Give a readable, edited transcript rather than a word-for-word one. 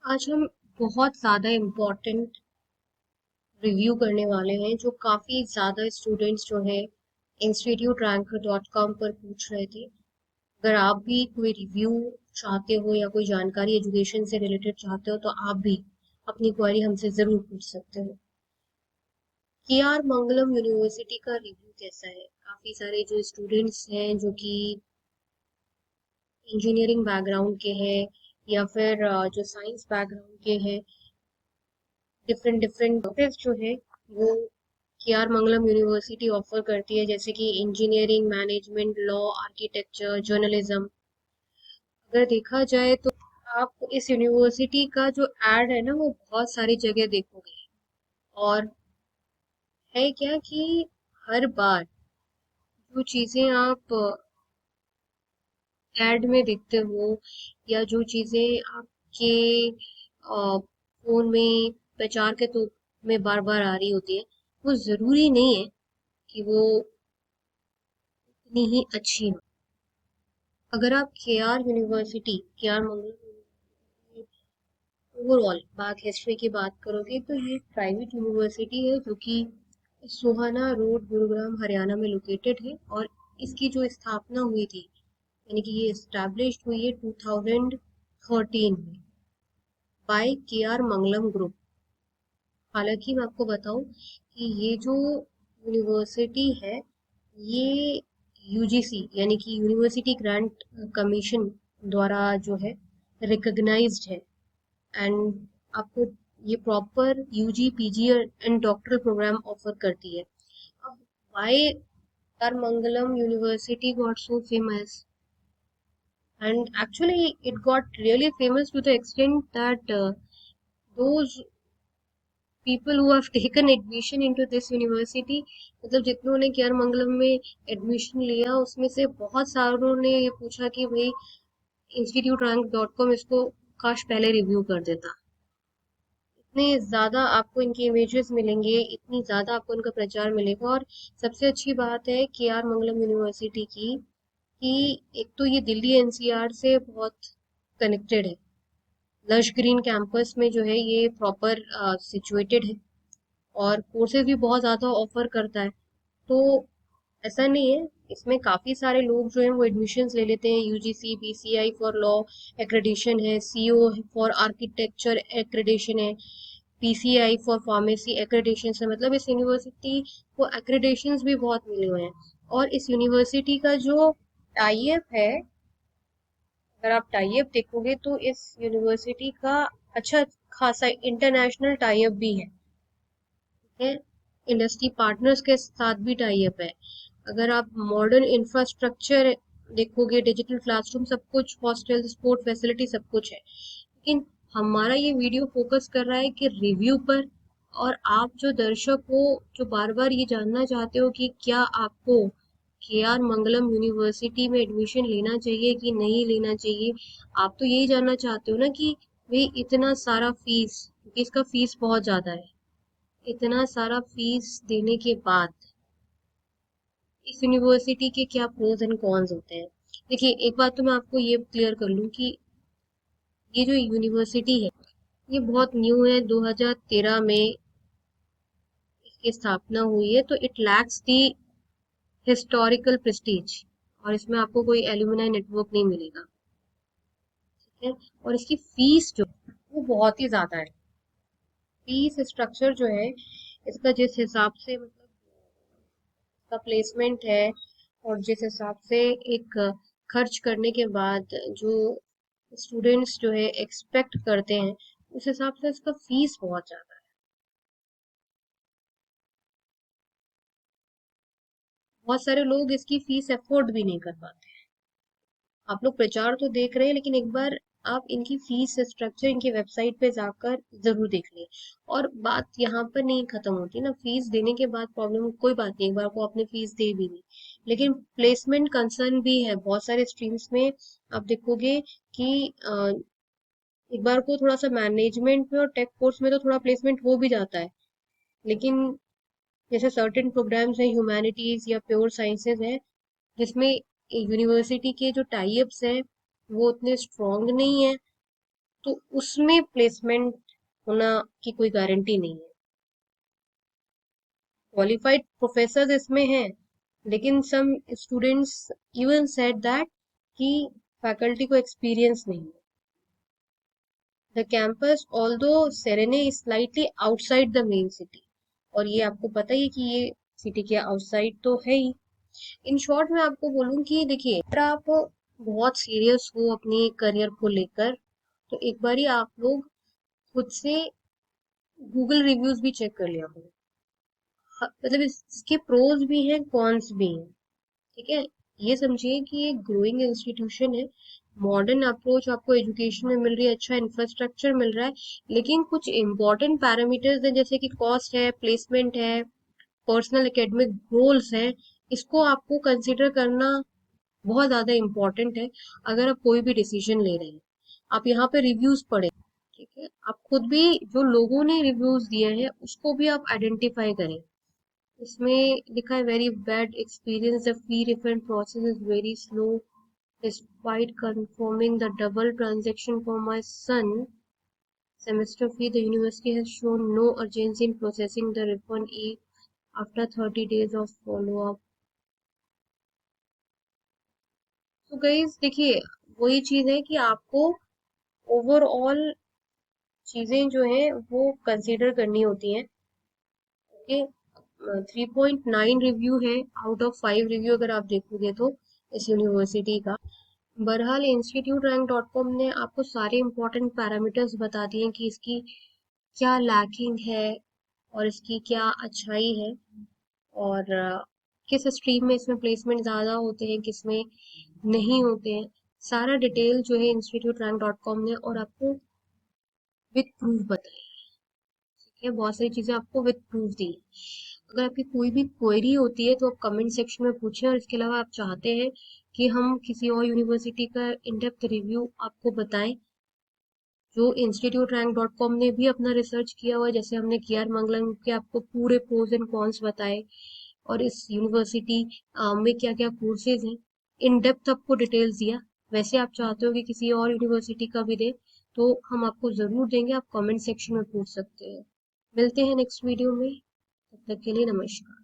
आज हम बहुत ज़्यादा इम्पोर्टेंट रिव्यू करने वाले हैं जो काफ़ी ज़्यादा स्टूडेंट्स जो है instituterrank.com पर पूछ रहे थे। अगर आप भी कोई रिव्यू चाहते हो या कोई जानकारी एजुकेशन से रिलेटेड चाहते हो तो आप भी अपनी क्वेरी हमसे ज़रूर पूछ सकते हो। के आर मंगलम यूनिवर्सिटी का रिव्यू कैसा है? काफ़ी सारे जो स्टूडेंट्स हैं जो कि इंजीनियरिंग बैकग्राउंड के हैं या फिर जो साइंस बैकग्राउंड के हैं, डिफरेंट डिफरेंट कोर्सेज जो है वो के आर मंगलम यूनिवर्सिटी ऑफर करती है, जैसे कि engineering, management, law, architecture, journalism. अगर देखा जाए तो आप इस यूनिवर्सिटी का जो एड है ना वो बहुत सारी जगह देखोगे। और है क्या कि हर बार जो चीजें आप एड में देखते हो या जो चीजें आपके फोन में प्रचार के तो में बार बार आ रही होती है, वो जरूरी नहीं है कि वो इतनी ही अच्छी हो। अगर आप के आर यूनिवर्सिटी, के आर मंगलम ओवरऑल बात हिस्ट्री की बात करोगे तो ये प्राइवेट यूनिवर्सिटी है जो कि सोहाना रोड, गुरुग्राम, हरियाणा में लोकेटेड है। और इसकी जो स्थापना हुई थी, यानी कि ये एस्टैब्लिश्ड हुई है 2013 में बाय के आर मंगलम ग्रुप। हालांकि मैं आपको बताऊं कि ये जो यूनिवर्सिटी है ये यूजीसी यानी कि यूनिवर्सिटी ग्रांट कमीशन द्वारा जो है रिकॉग्नाइज्ड है। एंड आपको ये proper UG, PG and doctoral programme offer करती है। अब why are Mangalam university got so famous? And actually it got really famous to the extent that those people who have taken admission into this university, मतलब जितनों ने care मंगलम में admission लिया उसमें से बहुत सारों ने ये पूछा कि भाई इंस्टीट्यूट रैंक डॉट कॉम इसको काश पहले रिव्यू कर देता। इतने ज़्यादा आपको इनके इमेजेस मिलेंगे, इतनी ज़्यादा आपको इनका प्रचार मिलेगा। और सबसे अच्छी बात है के आर मंगलम यूनिवर्सिटी की कि एक तो ये दिल्ली एनसीआर से बहुत कनेक्टेड है। लश ग्रीन कैंपस में जो है ये प्रॉपर सिचुएटेड है और कोर्सेज भी बहुत ज़्यादा ऑफर करता है। तो ऐसा नहीं है, इसमें काफ़ी सारे लोग जो हैं वो एडमिशन्स ले लेते हैं। UGC, BCI for law accreditation है, सीओ फॉर आर्किटेक्चर एक्रेडिशन है, पीसीआई फॉर फार्मेसी एक्रेडिशन है। मतलब इस यूनिवर्सिटी को एक्रेडिशंस भी बहुत मिले हुए हैं। और इस यूनिवर्सिटी का जो टाई अप है, अगर आप टाई अप देखोगे तो इस यूनिवर्सिटी का अच्छा खासा इंटरनेशनल टाई अप भी है। इंडस्ट्री पार्टनर्स के साथ भी टाई अप है। अगर आप मॉडर्न इंफ्रास्ट्रक्चर देखोगे, डिजिटल क्लासरूम, सब कुछ, हॉस्टल, स्पोर्ट फैसिलिटी, सब कुछ है। लेकिन हमारा ये वीडियो फोकस कर रहा है कि रिव्यू पर। और आप जो दर्शक हो, जो बार बार ये जानना चाहते हो कि क्या आपको के आर मंगलम यूनिवर्सिटी में एडमिशन लेना चाहिए कि नहीं लेना चाहिए, आप तो यही जानना चाहते हो ना कि भाई इतना सारा फीस, क्योंकि इसका फीस बहुत ज्यादा है, इतना सारा फीस देने के बाद इस यूनिवर्सिटी के क्या प्रोज एंड कॉन्स होते हैं। देखिए, एक बात तो मैं आपको ये क्लियर कर लूं कि ये जो यूनिवर्सिटी है ये बहुत न्यू है। 2013 में इसकी स्थापना हुई है, तो it lacks the historical Prestige. और इसमें आपको कोई एल्यूमिनाई नेटवर्क नहीं मिलेगा, ठीक है। और इसकी फीस जो वो बहुत ही ज्यादा है। फीस स्ट्रक्चर जो है इसका, जिस हिसाब से मतलब का प्लेसमेंट है और जिस हिसाब से एक खर्च करने के बाद जो स्टूडेंट्स जो है एक्सपेक्ट करते हैं, उस हिसाब से इसका फीस बहुत ज्यादा है। बहुत सारे लोग इसकी फीस अफोर्ड भी नहीं कर पाते। आप लोग प्रचार तो देख रहे हैं, लेकिन एक बार आप इनकी फीस स्ट्रक्चर इनकी वेबसाइट पे जाकर जरूर देख लें। और बात यहाँ पर नहीं खत्म होती ना, फीस देने के बाद प्रॉब्लम कोई बात नहीं, एक बार को आपने फीस दे भी दी, लेकिन प्लेसमेंट कंसर्न भी है बहुत सारे स्ट्रीम्स में। आप देखोगे कि एक बार को थोड़ा सा मैनेजमेंट में और टेक कोर्स में तो थोड़ा प्लेसमेंट हो भी जाता है, लेकिन जैसे सर्टेन प्रोग्राम्स हैं, ह्यूमैनिटीज या प्योर साइंसेज हैं, जिसमें यूनिवर्सिटी के जो टाई अप्स हैं वो उतने स्ट्रॉन्ग नहीं है, तो उसमें प्लेसमेंट होना की कोई गारंटी नहीं है। क्वालिफाइड प्रोफेसर इसमें हैं, लेकिन some students even said that कि फैकल्टी को एक्सपीरियंस नहीं है। The campus although serene is slightly outside the main city, और ये आपको पता ही है कि ये सिटी के आउटसाइड तो है ही। इन शॉर्ट मैं आपको बोलूं कि देखिए, अगर आप बहुत सीरियस हो अपने करियर को लेकर, तो एक बारी आप लोग खुद से गूगल रिव्यूज भी चेक कर लिया करो। मतलब इसके प्रोज भी हैं, कॉन्स भी हैं। ठीक है, ये समझिए कि एक ग्रोइंग इंस्टीट्यूशन है, मॉडर्न अप्रोच आपको एजुकेशन में मिल रही है, अच्छा इंफ्रास्ट्रक्चर मिल रहा है, लेकिन कुछ इंपॉर्टेंट पैरामीटर्स हैं जैसे कि कॉस्ट है, प्लेसमेंट है, पर्सनल एकेडमिक गोल्स है, इसको आपको कंसिडर करना बहुत ज्यादा इम्पोर्टेंट है अगर आप कोई भी डिसीजन ले रहे हैं। आप यहाँ पे रिव्यूज पढ़ें, ठीक है, आप खुद भी जो लोगों ने रिव्यूज दिए हैं उसको भी आप आइडेंटिफाई करें। इसमें लिखा है very bad experience, the fee refund process is very slow despite confirming the double transaction for my son semester fee, the university has shown no urgency in processing the refund after 30 days of follow up। तो guys देखिए, वही चीज है कि आपको overall चीजें जो है वो कंसीडर करनी होती हैं। ओके, 3.9 रिव्यू है आउट ऑफ 5 रिव्यू अगर आप देखोगे तो इस यूनिवर्सिटी का। बहरहाल इंस्टीट्यूट रैंक डॉट कॉम ने आपको सारे इंपॉर्टेंट पैरामीटर्स बता दिए हैं कि इसकी क्या लैकिंग है और इसकी क्या अच्छाई है, और किस स्ट्रीम में इसमें प्लेसमेंट ज़्यादा होते हैं, किस में नहीं होते हैं। सारा डिटेल जो है इंस्टीट्यूट रैंक डॉट कॉम ने और आपको विद प्रूफ बताई। ठीक है, बहुत सारी चीज़ें आपको विद प्रूफ दी। अगर आपकी कोई भी क्वेरी होती है तो आप कमेंट सेक्शन में पूछें, और इसके अलावा आप चाहते हैं कि हम किसी और यूनिवर्सिटी का इन डेप्थ रिव्यू आपको बताएं जो इंस्टीट्यूट रैंक डॉट कॉम ने भी अपना रिसर्च किया हुआ है, जैसे हमने कियार मंगलम के आपको पूरे प्रोज एंड कॉन्स बताए, और इस यूनिवर्सिटी में क्या क्या कोर्सेज हैं, इन डेप्थ आपको डिटेल्स दिया। वैसे आप चाहते हो कि किसी और यूनिवर्सिटी का भी दे तो हम आपको ज़रूर देंगे, आप कमेंट सेक्शन में पूछ सकते हैं। मिलते हैं नेक्स्ट वीडियो में, तब तक के लिए नमस्कार।